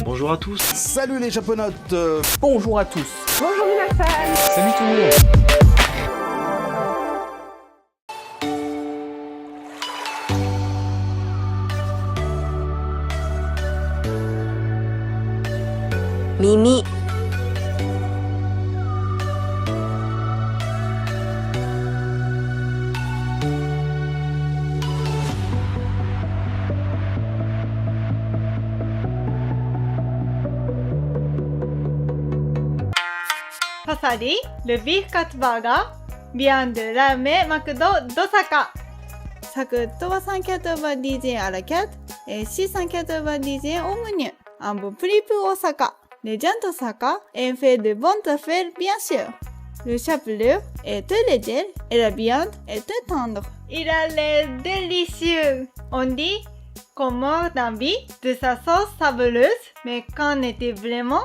Bonjour à tous. Salut les japonautes. Bonjour à tous. Bonjour Minasan. Salut tout le monde. Mimi. Pasari, le beef cut burger, viande ramen McDo d'Osaka. サクッとは580 DJ à la carte et 680 DJ au menu. Un bon prix pour Osaka. Les gens d'Osaka aiment faire de bonnes affaires, bien sûr. Le chapelure est très léger et la viande est très tendre. Il a l'air délicieux. On dit qu'on mord d'envie de sa sauce savoureuse, mais qu'en est-il vraiment?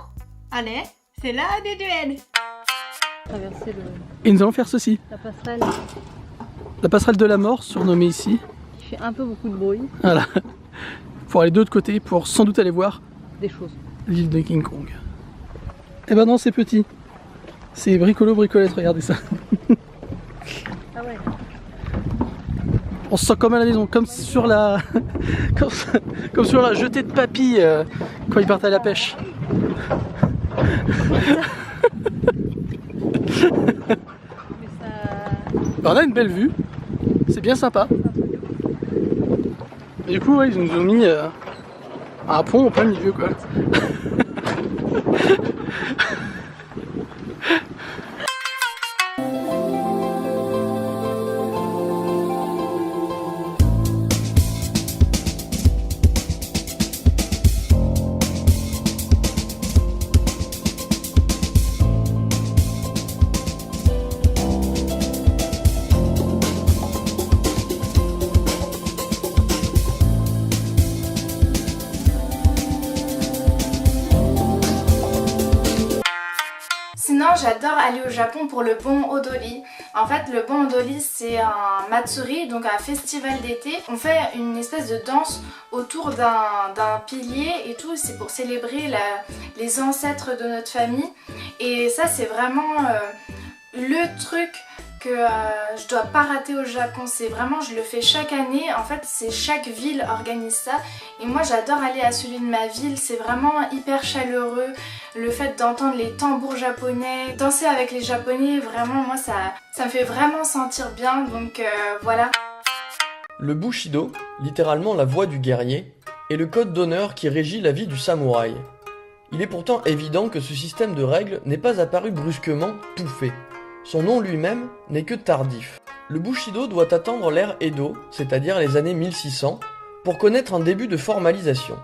Allez, c'est l'heure du duel. Traverser Et nous allons faire ceci. la passerelle La passerelle de la mort, surnommée ici. qui fait un peu beaucoup de bruit, Voilà. Pour aller de l'autre côté, pour sans doute aller voir des choses. l'île de King Kong. Eh ben non, c'est petit. C'est bricolette, regardez ça. Ah ouais. On se sent comme à la maison, comme sur la, comme sur la jetée de papy quand ils partent à la pêche. Mais ça... On a une belle vue, c'est bien sympa. Et du coup, ouais, ils nous ont mis un pont au plein milieu, quoi. Sinon, j'adore aller au Japon pour le Bon Odori. En fait, le Bon Odori, c'est un matsuri, donc un festival d'été. On fait une espèce de danse autour d'un pilier et tout. C'est pour célébrer les ancêtres de notre famille. Et ça, c'est vraiment le truc que je dois pas rater au Japon. C'est vraiment, je le fais chaque année. En fait, c'est chaque ville organise ça. Et moi, j'adore aller à celui de ma ville. C'est vraiment hyper chaleureux. Le fait d'entendre les tambours japonais, danser avec les japonais, vraiment, moi, ça me fait vraiment sentir bien. Donc voilà. Le Bushido, littéralement la voie du guerrier, est le code d'honneur qui régit la vie du samouraï. Il est pourtant évident que ce système de règles n'est pas apparu brusquement tout fait. Son nom lui-même n'est que tardif. Le Bushido doit attendre l'ère Edo, c'est-à-dire les années 1600, pour connaître un début de formalisation.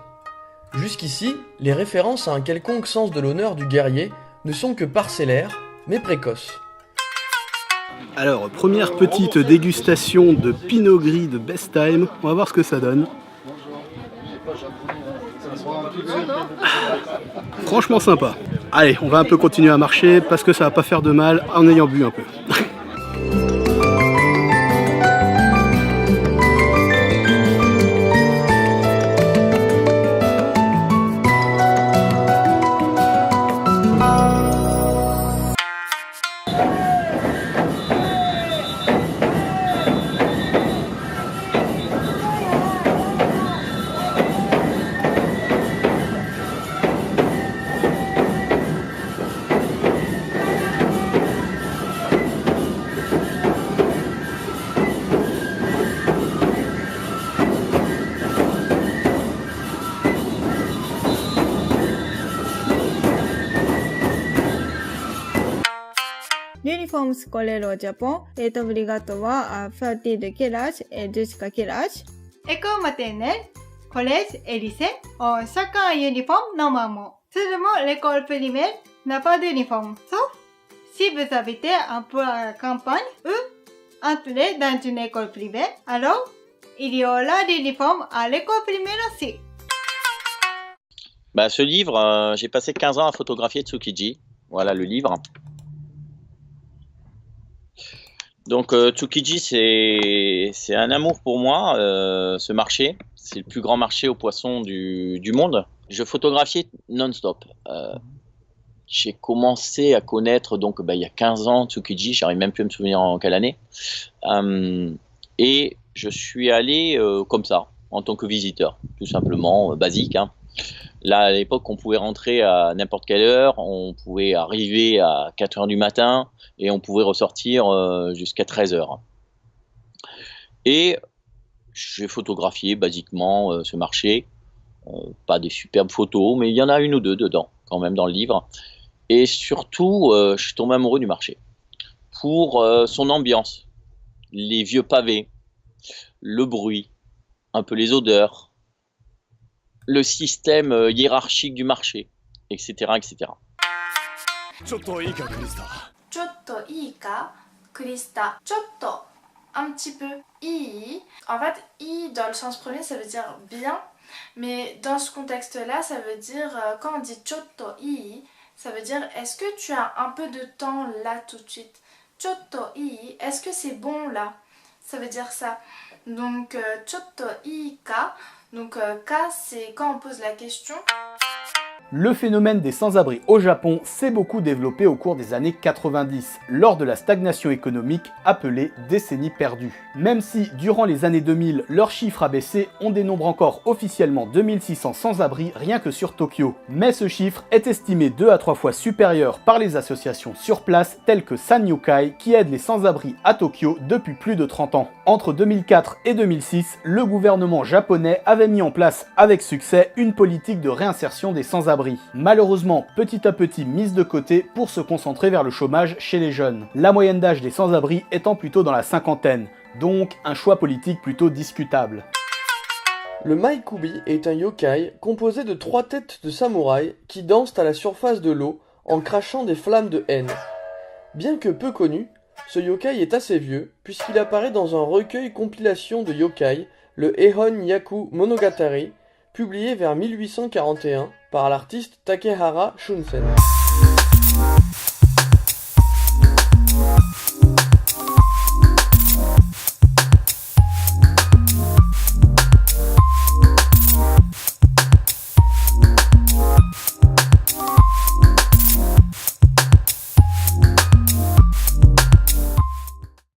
Jusqu'ici, les références à un quelconque sens de l'honneur du guerrier ne sont que parcellaires, mais précoces. Alors, première petite dégustation de Pinot Gris de Best Time. On va voir ce que ça donne. Franchement sympa. Allez, on va un peu continuer à marcher parce que ça va pas faire de mal en ayant bu un peu. L'uniforme scolaire au Japon est obligatoire à partir de quel âge et jusqu'à quel âge? École maternelle, collège et lycée ont chacun un uniforme normalement. Seulement l'école primaire n'a pas d'uniforme, sauf si vous habitez un peu à la campagne ou entrez dans une école privée, alors il y aura l'uniforme à l'école primaire aussi. Bah, ce livre, j'ai passé 15 ans à photographier Tsukiji. Voilà le livre. Donc Tsukiji, c'est un amour pour moi, ce marché. C'est le plus grand marché aux poissons du monde. Je photographiais non-stop. J'ai commencé à connaître, donc il y a 15 ans, Tsukiji, j'arrive même plus à me souvenir en quelle année. Et je suis allé comme ça, en tant que visiteur, tout simplement, basique. Hein. Là, à l'époque, on pouvait rentrer à n'importe quelle heure, on pouvait arriver à 4 heures du matin et on pouvait ressortir jusqu'à 13 heures. Et j'ai photographié basiquement ce marché. Pas des superbes photos, mais il y en a une ou deux dedans, quand même, dans le livre. Et surtout, je suis tombé amoureux du marché. Pour son ambiance, les vieux pavés, le bruit, un peu les odeurs, le système hiérarchique du marché, etc. etc. Chotto ii ka, Krista. Chotto, un petit peu. I. En fait, i dans le sens premier, ça veut dire bien. Mais dans ce contexte-là, ça veut dire, quand on dit chotto ii, ça veut dire est-ce que tu as un peu de temps là tout de suite. Chotto ii, est-ce que c'est bon là? Ça veut dire ça. Donc chotto ii ka, donc ka c'est quand on pose la question. Le phénomène des sans-abri au Japon s'est beaucoup développé au cours des années 90, lors de la stagnation économique appelée décennie perdue. Même si, durant les années 2000, leur chiffre a baissé, on dénombre encore officiellement 2600 sans-abri rien que sur Tokyo. Mais ce chiffre est estimé 2 à 3 fois supérieur par les associations sur place telles que Sanyokai qui aident les sans-abri à Tokyo depuis plus de 30 ans. Entre 2004 et 2006, le gouvernement japonais avait mis en place avec succès une politique de réinsertion des sans-abri. Malheureusement, petit à petit mise de côté pour se concentrer vers le chômage chez les jeunes. La moyenne d'âge des sans-abri étant plutôt dans la cinquantaine, donc un choix politique plutôt discutable. Le Maikubi est un yokai composé de 3 têtes de samouraïs qui dansent à la surface de l'eau en crachant des flammes de haine. Bien que peu connu, ce yokai est assez vieux puisqu'il apparaît dans un recueil compilation de yokai, le Ehon Yaku Monogatari, publié vers 1841 par l'artiste Takehara Shunsen.